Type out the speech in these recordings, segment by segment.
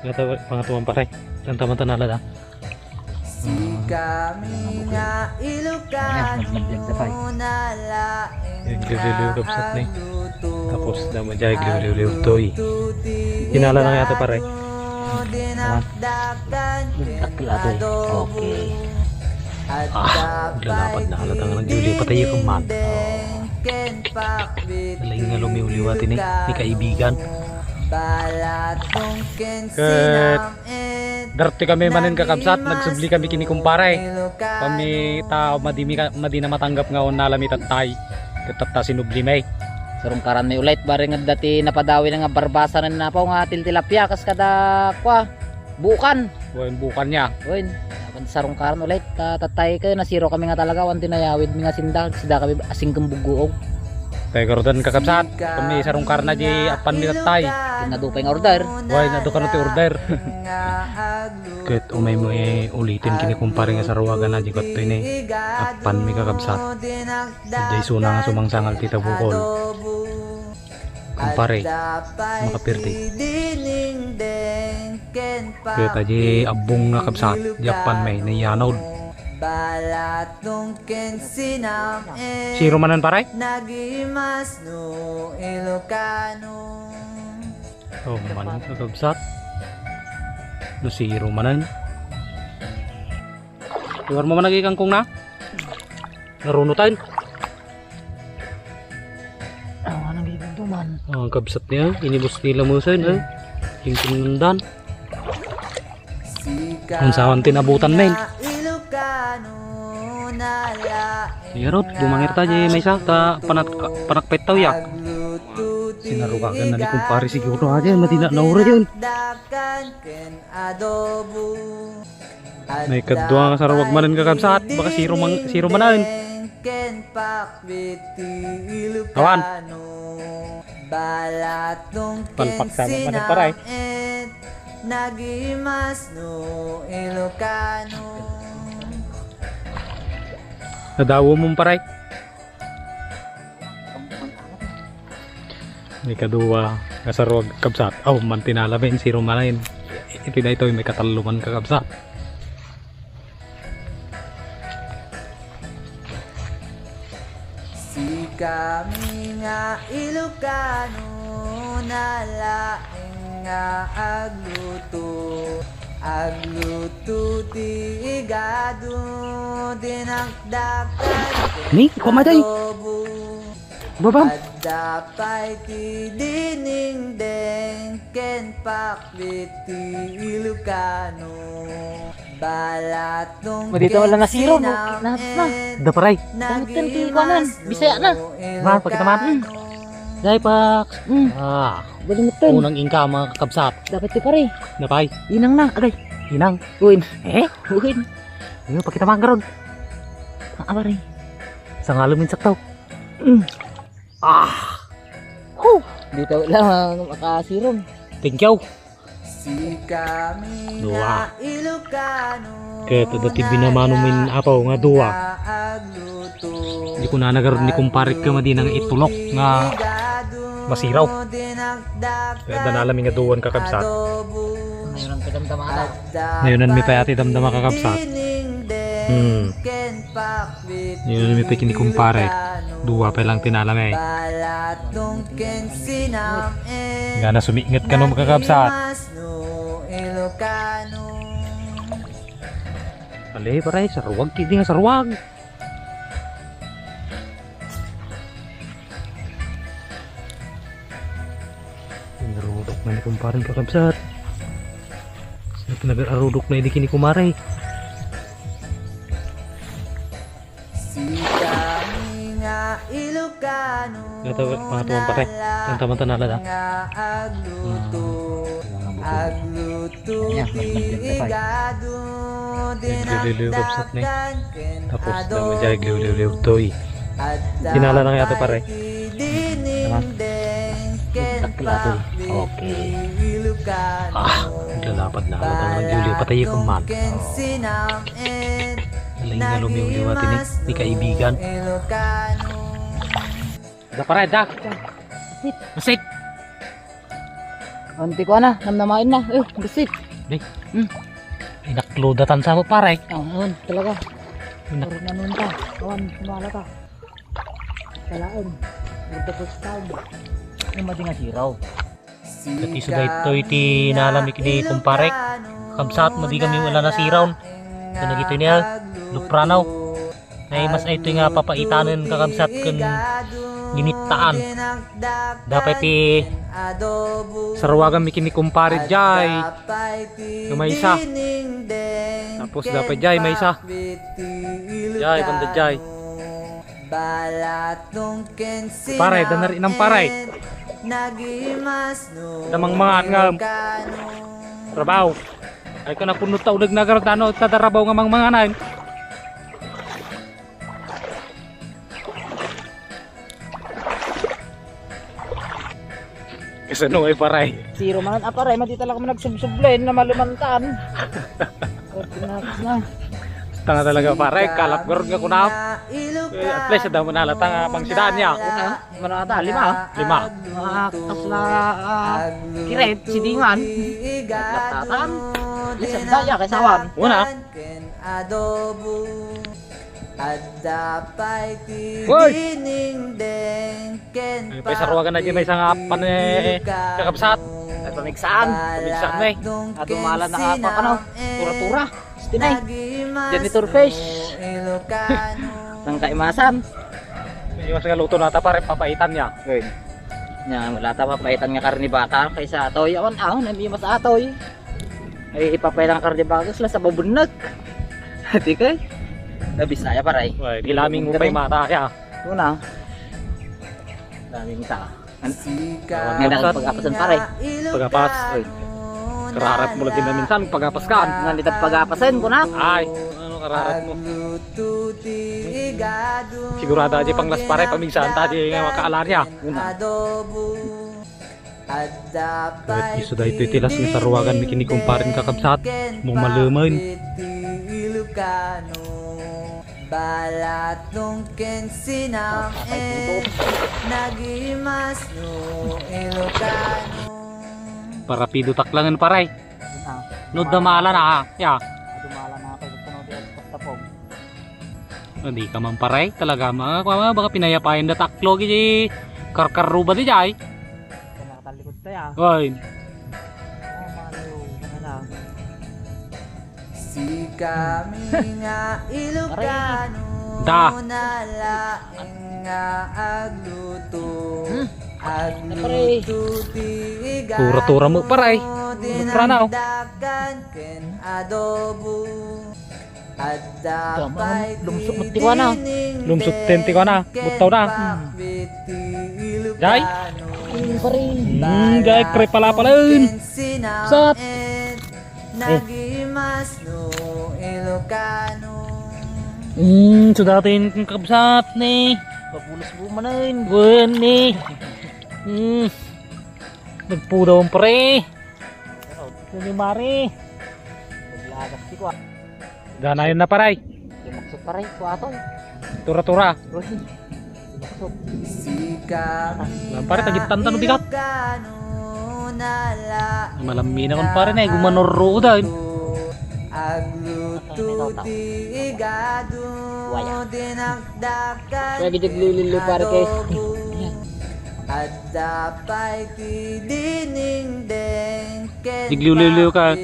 Kata pangatuan pare. Tanta-manta na lada. Si kami nga Ilocano nalaing Yung liw-liw kapsat ni. Tapos naman dyan liw-liw toy. Hinala na yata pare. dinakdakan Okay. Lalapad na halata nga nag-liw-liw patay yung man. Nalaing nga lumiw-liwati ni kaibigan. Darte kami manin kakabsat, nagsubli kami kini kumpare. Kami tao madi na matanggap nga on nalamit at tay. Katata sinubli may. Sarong karan may ulit bari nga dati napadawi na nga barbasa na napaw nga tiltilapia kas kada kwa bukan. Buwan bukan niya. Oy, napan sarong karan ulit tatay kayo nasiro kami nga talaga wan tinayawid mi nga sindag sida kami asing gembuguog. Kaya karotan kakabsat, kami sarong karna di apan mi at tay. Tinadupay nga order. Why na to ti order. Ket umay mo ulitin kini kumpare nga sarwagan na di kat ni apan mi kakabsat. Day suna nga sumangsangal tita bukol. Kumpare makapirti. Ket aji abong nga kabsat, japan may nayanod. Balatong ken sinam Siro manan pare? nagimas no Ilocano. Oh, man kakabsat. No siro manan. Lugar mo man nagikangkong na? Narunutan. Anong gibig man? Ang kabsat niya, inibos nila mo sa yun, Tingtinundan. Kung saan tinabutan men. Ilocano nalaing Yarot, bumangir ta di may sa ta panakpet tao yak. Sinarugagan na ni kumpare siguro aja mati na naura yun. ken adobo. May kadwa nga sarawag manan kakabsat, baka siro manan. Ken pakwiti Awan. Ilocano. Balatong ken Palpak sama manan paray. nagimas no Ilocano. Nadawo mong paray. May kadwa nga sarawag kabsat. Oh, man tinalamin siro manan. Ito na ito may kataluman kakabsat. Si kami nga Ilocano nalaing nga agluto ti igado dinakdakan Ni, kumaday. adobo. Babam. Adapay ti diningdeng ken pakwit ti Ilocano. Balatong Dito wala na siro, no? sinam Lahat na. Da paray. Tangitan ti kanan, Bisaya na. Ma, pagkatamaan. Dai pak. Ah, Balimutan. unang ingka mga kakabsat. Dapat ti pare. Napay. Inang na, agay. Inang. Uwin. Eh, Uwin. ayo pakita manggaron. Pare. Sa ngalumin saktaw. Dito lang makasirong. Thank you. Si kami Dua. nga Ilocano Kaya ito dati binamano min apaw nga duwa. agluto. Hindi ko na nagaroon ni kumparik ka madi nang itulok nga masiraw. Kaya danalamin nga duwan kakabsat. Mayroon ka damdamata. Ngayonan mi payati damdama kakabsat. Ngayonan mi payati ni kumpare. Duwa pa lang tinalamay. Balatong ken sinam Nga na sumiingat ka nung kakabsat. Ilocano. Alay paray, sarwag. Hindi nga sarwag. Pinarudok na ni kumparing kakabsat. Pinag-arudok na hindi kini kumare. Si kami nga Ilocano Kata pangatuan pare. Tanta-manta na lada. agluto Ayan, ti igado Liw-liw kapsat ni. dinakdakan Tapos naman dyan liw-liw toy. Hinala na yata pare. Taklato. Okay. Lalapad na halata nga nag-liw patay yung man. Alay nga lumiw-liwati ni kaibigan. Da pare, da. Masit. Unti ko na, namnamain na. Bisit. Di. Inakludatan sa mo pare. Ang talaga. Puro na nun ka. Kawan, kumala ka. Kalaan. Magtapos taon. Yung madinga siraw. Dati so dahito iti nalam ni kini kumparek. Kamsat mo di kami wala na siraw. So nagito niya lupranaw. Nay mas ay ito nga papaitanan kakamsat kun ginitaan. Dapat ti sarwagan mi kini kumpare jay. May isa. Tapos dapat jay may isa. Jay banda jay. Paray danari ng paray. Damang mga ngam. Trabaho. Ay ka na punot ta ulag nagartano tatarabaw nga mga nan. Kasano ay paray. Zero man aparay, madi talaga man nagsubsublen na malumantan. na. Tanga talaga paray, kalap garod nga kunap. At least daw manalata nga pangsidaan niya. Mana ata 5. 5. Kasla kiret sidingan. Latatan. Isang daya kay sawan. Una. Hoy! May sarwagan na dyan may isang apan kakabsat. At pamigsaan. Pamigsaan na At umala na nga pa ka no. Tura-tura. Stinay. Janitor fish. Nang kaimasan. Yung sa luto nata pare papaitan niya. Good. Nya wala ta papaitan nga karni baka kaysa atoy awan nabi mas atoy. Ay ipapaitan nga karni baka sila sa babunag. Hati kay. Nabisaya paray. Wai, gilaming mo pay mata ya. Una. Daming sa. Tawag Nga na na pag-apasan paray. Pagapas. Kararat mo lang din na minsan pagapas ka. Nga litat pag-apasan ko na. Ay, ano kararat mo? Sigurado aja panglas pare pamigsaan ta di nga makaalar niya. Kahit iso da ito itilas ng sarwagan ni kini kumparin kakabsat mo maluman. Balatong kensinam nagimas no Ilocano. Parapido taklangan paray. No damala na ha. Ya. Dumala na ako sa tanong di tapog. Hindi ka man paray talaga mga baka pinayapayan da taklo gidi karkaruba di jay. Nakatalikod tayo. Hoy. Si kami nga Ilocano Da. nalaing nga agluto Pare. tiga Tura-tura mo paray. Lupranaw. dinagdagan ken adobo at dapay Lumsok mo tiwa na. Lumsot tenti ko na. Butaw na. Jay. Pare. Jay kre pala palan. Sat. nagimas no Ilocano. Sudatin kong kabsat ni. Papulos bumanin. Gwen ni. Nagpudaw ang pre. Kuni mari. Naglagas si ko. Ganayon na paray. Maksud pare ko atoy. Tura-tura. Maksud. Si kami Pare tagitan tanong bigat. Ilocano nalaing Malami na kon pare na gumanoro dahil. agluto tigado dinagdagan Kaya gidiglililo pare kay. at dapay ti diningdeng ken Digliliw ka.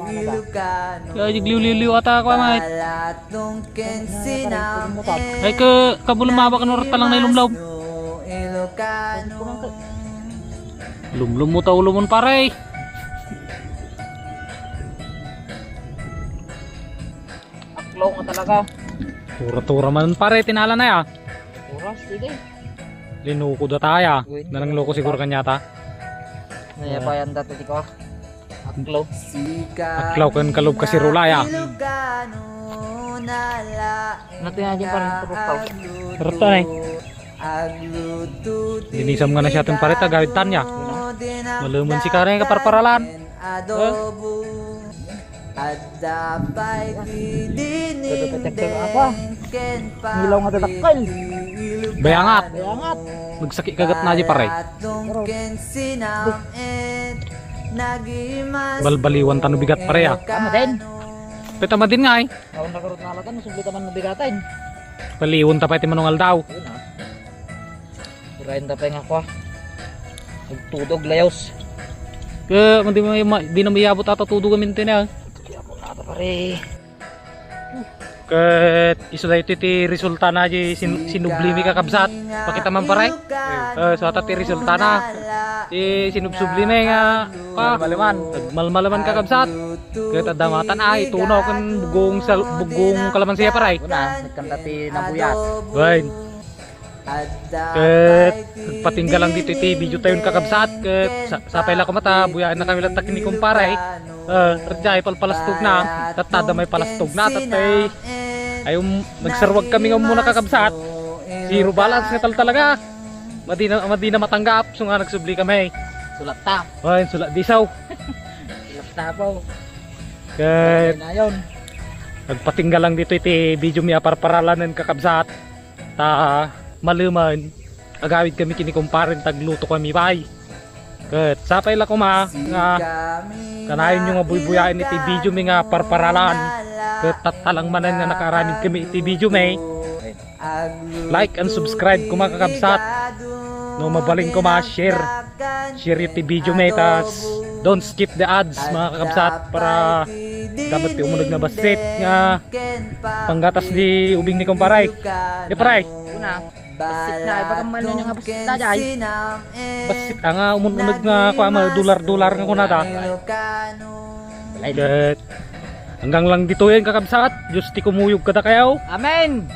Ilocano Kaya digliliw ata ko amay. balatong ken sinam Ay kabulumaba ka norta lang na ilumlaw. Ilocano Lumlum mo tayo lumon pare. Aklaw ka talaga. Tura-tura man pare tinala na ya. Oras sige. Linuko da taya. Nanang loko siguro kanyata. Nayabayan dati di ko. Aklaw. Aklaw kan kalub kasi rulaya. Natin na dyan pa rin turupaw. Rata na Dinisam nga na siya itong parita gawid tanya. Maluman si Karen kaparparalan. Hilaw nga tatakal. Bayangat. Bayangat. Nagsakit kagat na di pare. Balbaliwan tanu bigat pare ya. Tama din. Petama din nga eh. Kawan nakarot na alatan, subli taman nabigatain. Baliwan tapay ti manungal daw. Yun ah. Kurain tapay nga ko ah. Nagtudog layos. Ke di na mayabot ata tudo kami na. Kaya po nata pare. Ket iso da iti ti resulta na di sinublimi ka kabsat. Pakita man pare. So ata ti resulta na. Ti sinubsublimi nga pa. Malmalaman ka kabsat. Ket adamatan ay tunaw kan bugong kalamansiya pare. Una, nagkanta ti nabuyat. Right. Ket patinggal lang dito iti video tayon kakabsat ket sapay la ko mata buyaan na kami lang takini kumpare. Radya palpalastog na tatada may palastog na tatay ay nagsarwag kami nga muna kakabsat. Zero balance nga talaga. Madi na matanggap so nga nagsubli kami. Sulat ta. Ay sulat disaw. Sulat ta po. Ket Na yun. nagpatinggal lang dito iti video mi aparparalan kakabsat. Ta maluman agawid kami kini kumparen tagluto kami bay. Ket sapay la ko ma nga kanayon yung nga buy-buyain iti video mi nga parparalan. Ket tatalang manan nga nakaramid kami iti video mi. Like and subscribe ko mga kakabsat. No mabaling ko ma share iti video mi tas don't skip the ads mga kakabsat para dapat ti umunog na basit nga panggatas di ubing ni kumparay. Di paray. Una, basit na. Iba kaman yun yung basit na dyan. Basit nga umunog nga ko ama dolar nga kunada. Ket hanggang lang dito yan kakabsat. Diyos ti kumuyog kada kayaw. Amen!